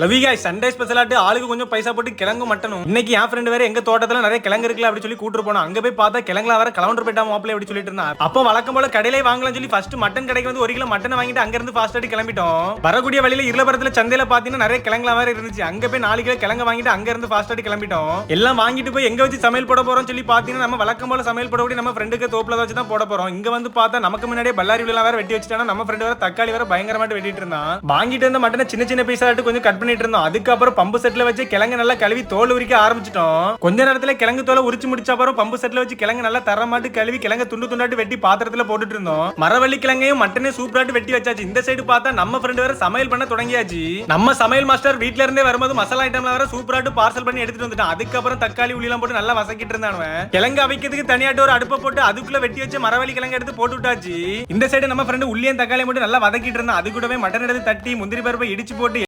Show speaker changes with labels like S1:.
S1: லவி காய் சண்டே ஸ்பெஷலாட்டு ஆளுக்கு கொஞ்சம் பைசா போட்டு கிழங்கு மட்டனும். இன்னைக்கு என் ஃப்ரெண்ட் வேற எங்க தோட்டத்துல நிறைய கிழங்கு இருக்குல்ல அப்படி சொல்லி கூட்டு போனோம். அங்க போய் பார்த்தா கிழங்குல வேற கலவண்டர் போயிட்டா மாப்பிள்ளை அப்படி சொல்லிட்டு இருந்தான். அப்போ வழக்கம் போல கடையிலே வாங்கலாம் சொல்லி ஃபர்ஸ்ட் மட்டன் கடைக்கு வந்து 1 கிலோ மட்டன் வாங்கிட்டு அங்க இருந்து ஃபாஸ்ட் ஆடி கிளம்பிட்டோம். வரக்கூடிய வழியில இருளபுரத்துல சந்தையில பாத்தீங்கன்னா நிறைய கிழங்குல வேற இருந்துச்சு. அங்க போய் 4 கிலோ கிழங்கு வாங்கிட்டு அங்க இருந்து ஃபாஸ்ட் ஆடி கிளம்பிட்டோம். எல்லாம் வாங்கிட்டு போய் எங்க வச்சு சமையல் போட போறோம் சொல்லி பாத்தீங்கன்னா நம்ம வழக்கம் போல சமையல் போடக்கூடிய நம்ம ஃப்ரெண்டுக்கு தோப்புல வச்சு தான் போட போறோம். இங்க வந்து பார்த்தா நமக்கு முன்னாடியே பல்லாரி விழா வேற வெட்டி வச்சுட்டானா நம்ம ஃப்ரெண்ட் வேற தக்காளி வேற பயங்கரமாட்டு வெட்டிட்டு இருந்தான். வாங்கிட்டு இருந்த மட்டனை சின்ன சின்ன பீஸா கொஞ்சம் கட் பண்ணிட்டு இருந்தோம். அதுக்கப்புறம் பம்பு செட்ல வச்சு கிழங்கு நல்லா கழுவி தோல் உரிக்க ஆரம்பிச்சிட்டோம். கொஞ்ச நேரத்துல கிழங்கு தோலை உரிச்சு முடிச்ச அப்புறம் பம்பு செட்ல வச்சு கிழங்கு நல்லா தரமாட்டு கழுவி கிழங்கு துண்டு துண்டாட்டு வெட்டி பாத்திரத்துல போட்டுட்டு இருந்தோம். மரவள்ளி கிழங்கையும் மட்டனே சூப்பராட்டு வெட்டி வச்சாச்சு. இந்த சைடு பார்த்தா நம்ம ஃப்ரெண்ட் வேற சமையல் பண்ண தொடங்கியாச்சு. நம்ம சமையல் மாஸ்டர் வீட்ல இருந்தே வரும்போது மசாலா ஐட்டம்ல வேற சூப்பராட்டு பார்சல் பண்ணி எடுத்துட்டு வந்துட்டான். அதுக்கப்புறம் தக்காளி உள்ளி எல்லாம் போட்டு நல்லா வசக்கிட்டு இருந்தானுவன். கிழங்கு அவிக்கிறதுக்கு தனியாட்டு ஒரு அடுப்பை போட்டு அதுக்குள்ள வெட்டி வச்சு மரவள்ளி கிழங்கு எடுத்து போட்டு விட்டாச்சு. இந்த சைடு நம்ம ஃப்ரெண்ட் உள்ளியும் தக்காளி மட்டும் நல்லா வதக்கிட்டு இருந்தான். அது கூடவே மட்டன் எடுத்து தட்டி முந்திரி பருப்பை இடிச்சு போட்டு